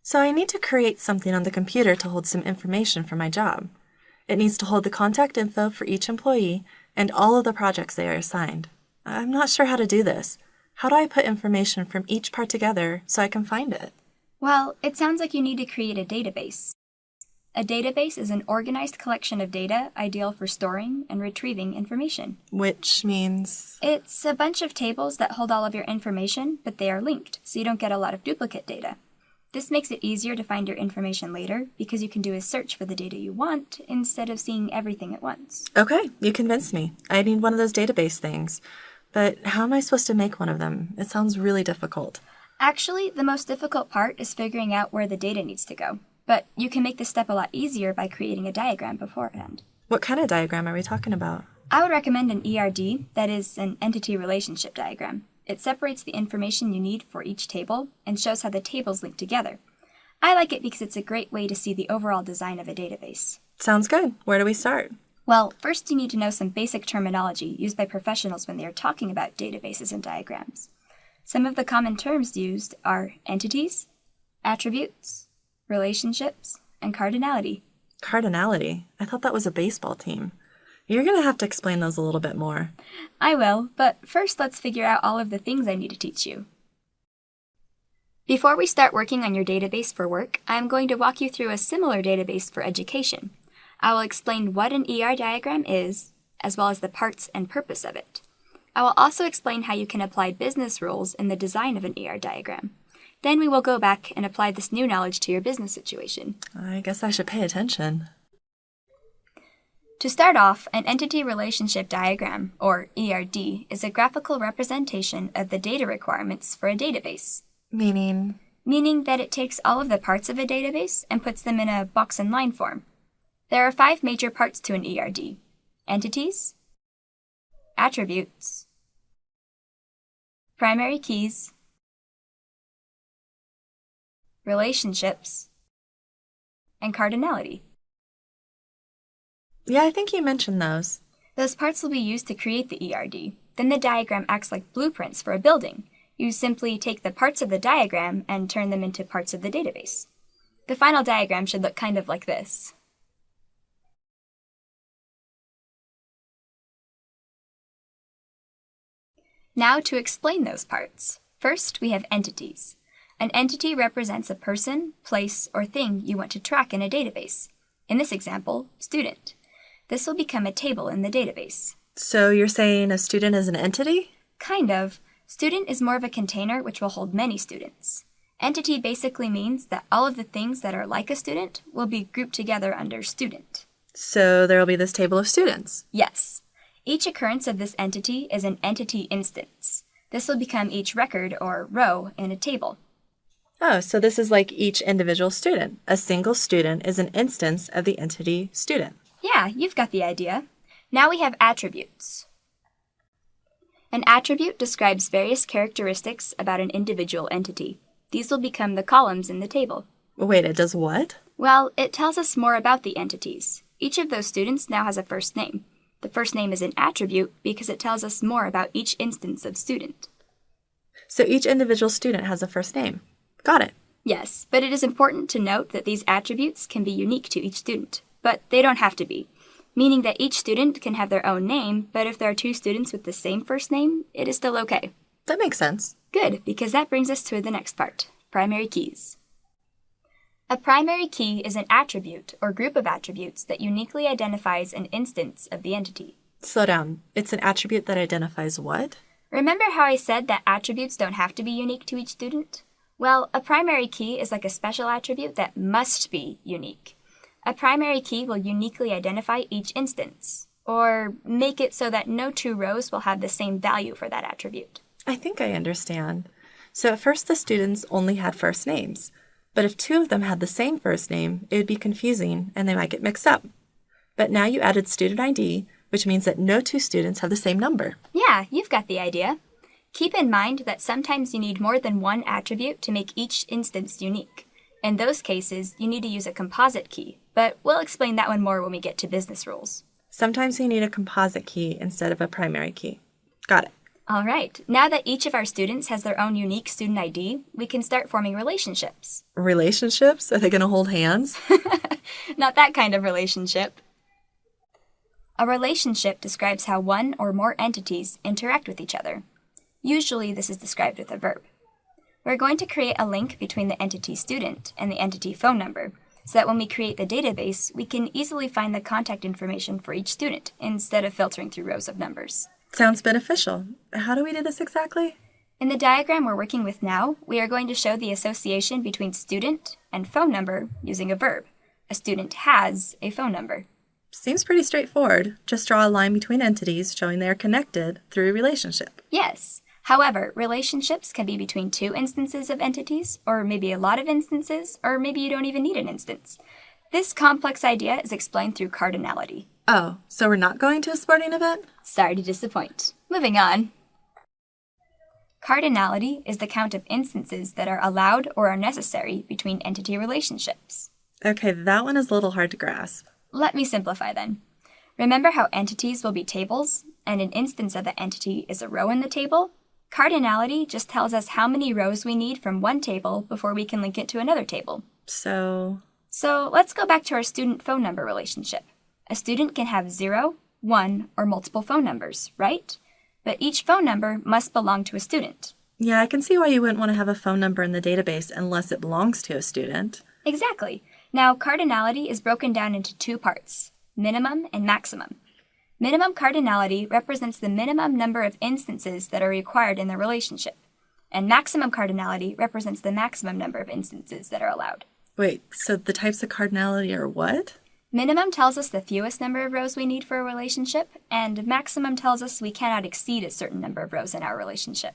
So I need to create something on the computer to hold some information for my job. It needs to hold the contact info for each employee and all of the projects they are assigned. I'm not sure how to do this. How do I put information from each part together so I can find it? Well, it sounds like you need to create a database. A database is an organized collection of data ideal for storing and retrieving information. Which means? It's a bunch of tables that hold all of your information, but they are linked, so you don't get a lot of duplicate data. This makes it easier to find your information later because you can do a search for the data you want instead of seeing everything at once. Okay, you convinced me. I need one of those database things. But how am I supposed to make one of them? It sounds really difficult. Actually, the most difficult part is figuring out where the data needs to go. But you can make this step a lot easier by creating a diagram beforehand. What kind of diagram are we talking about? I would recommend an ERD, that is, an entity relationship diagram. It separates the information you need for each table and shows how the tables link together. I like it because it's a great way to see the overall design of a database. Sounds good. Where do we start? Well, first you need to know some basic terminology used by professionals when they are talking about databases and diagrams. Some of the common terms used are entities, attributes, relationships, and cardinality. Cardinality? I thought that was a baseball team. You're going to have to explain those a little bit more. I will, but first let's figure out all of the things I need to teach you. Before we start working on your database for work, I am going to walk you through a similar database for education. I will explain what an ER diagram is, as well as the parts and purpose of it. I will also explain how you can apply business rules in the design of an ER diagram. Then we will go back and apply this new knowledge to your business situation. I guess I should pay attention. To start off, an entity relationship diagram, or ERD, is a graphical representation of the data requirements for a database. Meaning? Meaning that it takes all of the parts of a database and puts them in a box and line form. There are 5 major parts to an ERD: entities, attributes, primary keys, relationships, and cardinality. Yeah, I think you mentioned those. Those parts will be used to create the ERD. Then the diagram acts like blueprints for a building. You simply take the parts of the diagram and turn them into parts of the database. The final diagram should look kind of like this. Now to explain those parts. First, we have entities. An entity represents a person, place, or thing you want to track in a database. In this example, student. This will become a table in the database. So you're saying a student is an entity? Kind of. Student is more of a container which will hold many students. Entity basically means that all of the things that are like a student will be grouped together under student. So there will be this table of students? Yes. Each occurrence of this entity is an entity instance. This will become each record or row in a table. Oh, so this is like each individual student. A single student is an instance of the entity student. Yeah, you've got the idea. Now we have attributes. An attribute describes various characteristics about an individual entity. These will become the columns in the table. Wait, it does what? Well, it tells us more about the entities. Each of those students now has a first name. The first name is an attribute because it tells us more about each instance of student. So each individual student has a first name. Got it. Yes, but it is important to note that these attributes can be unique to each student, but they don't have to be, meaning that each student can have their own name, but if there are 2 students with the same first name, it is still okay. That makes sense. Good, because that brings us to the next part, primary keys. A primary key is an attribute or group of attributes that uniquely identifies an instance of the entity. Slow down. It's an attribute that identifies what? Remember how I said that attributes don't have to be unique to each student? Well, a primary key is like a special attribute that must be unique. A primary key will uniquely identify each instance, or make it so that no 2 rows will have the same value for that attribute. I think I understand. So at first the students only had first names, but if 2 of them had the same first name, it would be confusing and they might get mixed up. But now you added student ID, which means that no 2 students have the same number. Yeah, you've got the idea. Keep in mind that sometimes you need more than one attribute to make each instance unique. In those cases, you need to use a composite key, but we'll explain that one more when we get to business rules. Sometimes you need a composite key instead of a primary key. Got it. All right, now that each of our students has their own unique student ID, we can start forming relationships. Relationships? Are they going to hold hands? Not that kind of relationship. A relationship describes how one or more entities interact with each other. Usually this is described with a verb. We're going to create a link between the entity student and the entity phone number, so that when we create the database, we can easily find the contact information for each student instead of filtering through rows of numbers. Sounds beneficial. How do we do this exactly? In the diagram we're working with now, we are going to show the association between student and phone number using a verb. A student has a phone number. Seems pretty straightforward. Just draw a line between entities showing they are connected through a relationship. Yes. However, relationships can be between two instances of entities, or maybe a lot of instances, or maybe you don't even need an instance. This complex idea is explained through cardinality. Oh, so we're not going to a sporting event? Sorry to disappoint. Moving on. Cardinality is the count of instances that are allowed or are necessary between entity relationships. Okay, that one is a little hard to grasp. Let me simplify then. Remember how entities will be tables, and an instance of the entity is a row in the table? Cardinality just tells us how many rows we need from one table before we can link it to another table. So let's go back to our student phone number relationship. A student can have 0, 1, or multiple phone numbers, right? But each phone number must belong to a student. Yeah, I can see why you wouldn't want to have a phone number in the database unless it belongs to a student. Exactly. Now, cardinality is broken down into two parts, minimum and maximum. Minimum cardinality represents the minimum number of instances that are required in the relationship, and maximum cardinality represents the maximum number of instances that are allowed. Wait, so the types of cardinality are what? Minimum tells us the fewest number of rows we need for a relationship, and maximum tells us we cannot exceed a certain number of rows in our relationship.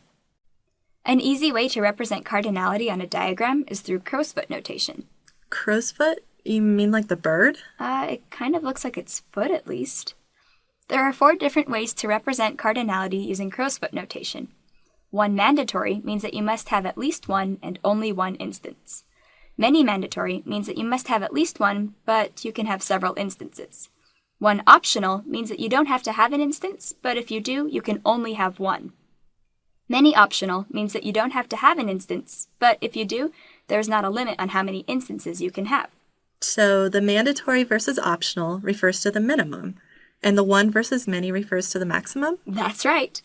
An easy way to represent cardinality on a diagram is through crow's foot notation. Crow's foot? You mean like the bird? It kind of looks like its foot at least. There are 4 different ways to represent cardinality using crow's foot notation. 1 mandatory means that you must have at least one and only one instance. Many mandatory means that you must have at least one, but you can have several instances. 1 optional means that you don't have to have an instance, but if you do, you can only have one. Many optional means that you don't have to have an instance, but if you do, there's not a limit on how many instances you can have. So the mandatory versus optional refers to the minimum, and the 1 versus many refers to the maximum? That's right.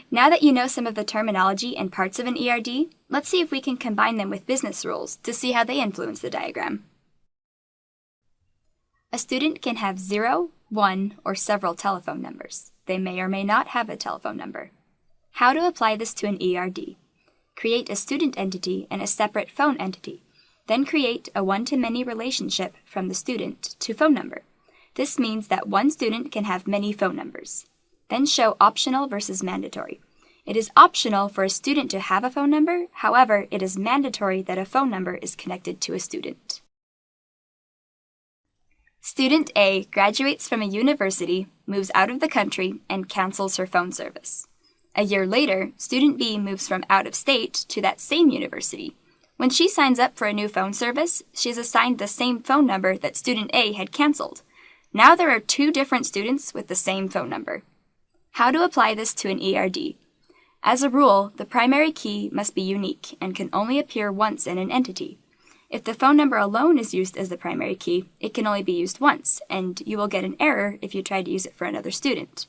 Now that you know some of the terminology and parts of an ERD, let's see if we can combine them with business rules to see how they influence the diagram. A student can have 0, 1, or several telephone numbers. They may or may not have a telephone number. How to apply this to an ERD? Create a student entity and a separate phone entity. Then create a one-to-many relationship from the student to phone number. This means that one student can have many phone numbers. Then show optional versus mandatory. It is optional for a student to have a phone number, however, it is mandatory that a phone number is connected to a student. Student A graduates from a university, moves out of the country, and cancels her phone service. A year later, student B moves from out of state to that same university. When she signs up for a new phone service, she is assigned the same phone number that student A had canceled. Now there are 2 different students with the same phone number. How to apply this to an ERD? As a rule, the primary key must be unique and can only appear once in an entity. If the phone number alone is used as the primary key, it can only be used once, and you will get an error if you try to use it for another student.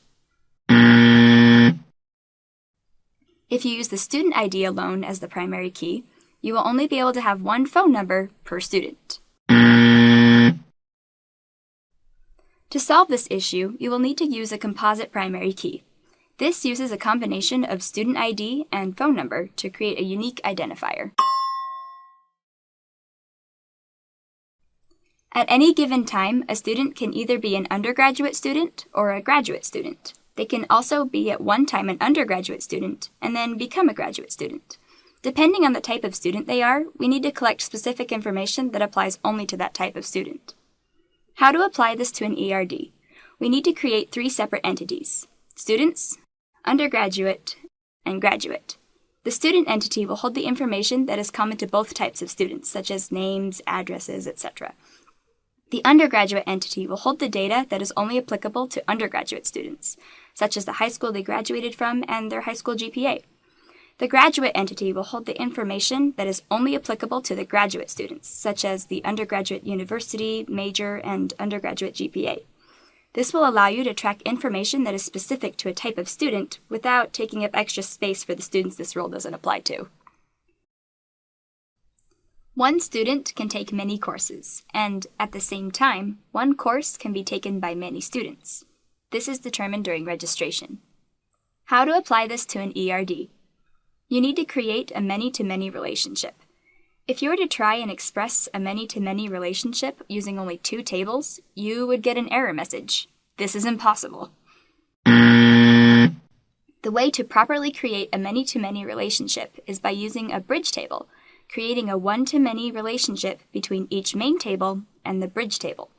If you use the student ID alone as the primary key, you will only be able to have one phone number per student. To solve this issue, you will need to use a composite primary key. This uses a combination of student ID and phone number to create a unique identifier. At any given time, a student can either be an undergraduate student or a graduate student. They can also be at one time an undergraduate student and then become a graduate student. Depending on the type of student they are, we need to collect specific information that applies only to that type of student. How to apply this to an ERD? We need to create 3 separate entities: students, undergraduate, and graduate. The student entity will hold the information that is common to both types of students, such as names, addresses, etc. The undergraduate entity will hold the data that is only applicable to undergraduate students, such as the high school they graduated from and their high school GPA. The graduate entity will hold the information that is only applicable to the graduate students, such as the undergraduate university, major, and undergraduate GPA. This will allow you to track information that is specific to a type of student without taking up extra space for the students this rule doesn't apply to. One student can take many courses, and at the same time, one course can be taken by many students. This is determined during registration. How to apply this to an ERD? You need to create a many-to-many relationship. If you were to try and express a many-to-many relationship using only 2 tables, you would get an error message. This is impossible. The way to properly create a many-to-many relationship is by using a bridge table, creating a one-to-many relationship between each main table and the bridge table.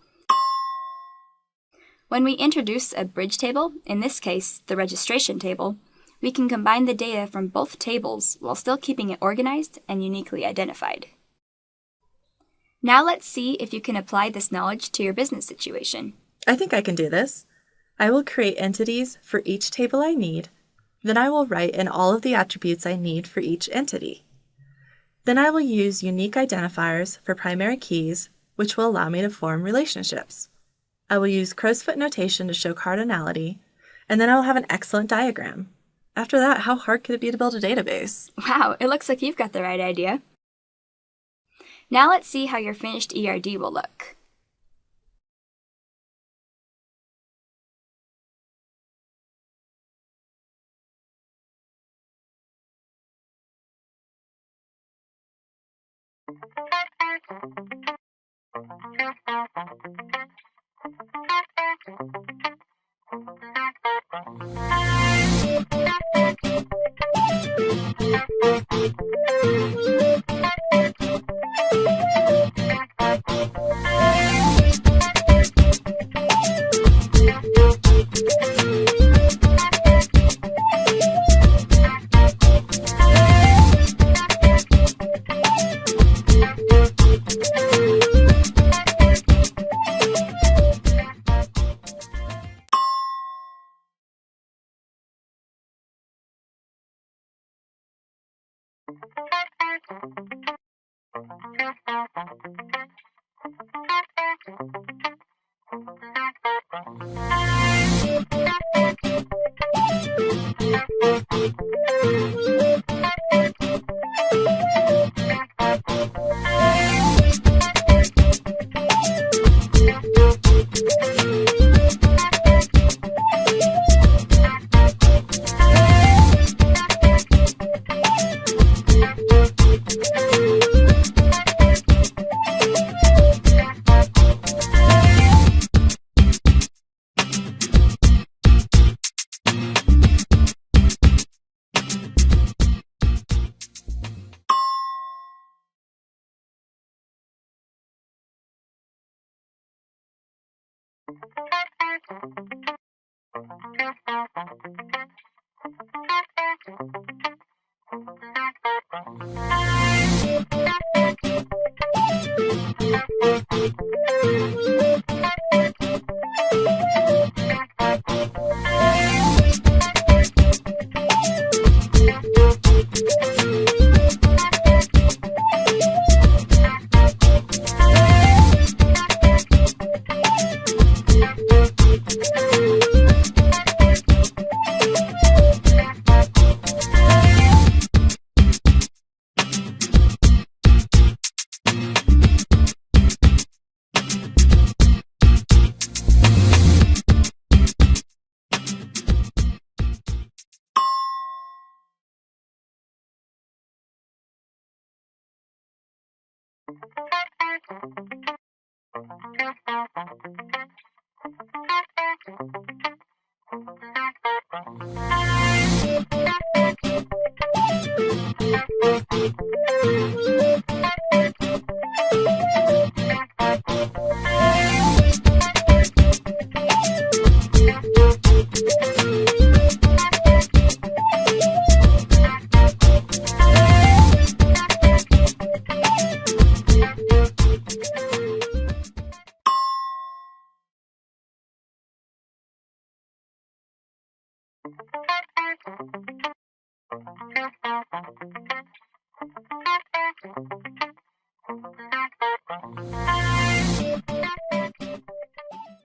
When we introduce a bridge table, in this case, the registration table, we can combine the data from both tables while still keeping it organized and uniquely identified. Now let's see if you can apply this knowledge to your business situation. I think I can do this. I will create entities for each table I need. Then I will write in all of the attributes I need for each entity. Then I will use unique identifiers for primary keys, which will allow me to form relationships. I will use crow's foot notation to show cardinality, and then I will have an excellent diagram. After that, how hard could it be to build a database? Wow, it looks like you've got the right idea. Now let's see how your finished ERD will look.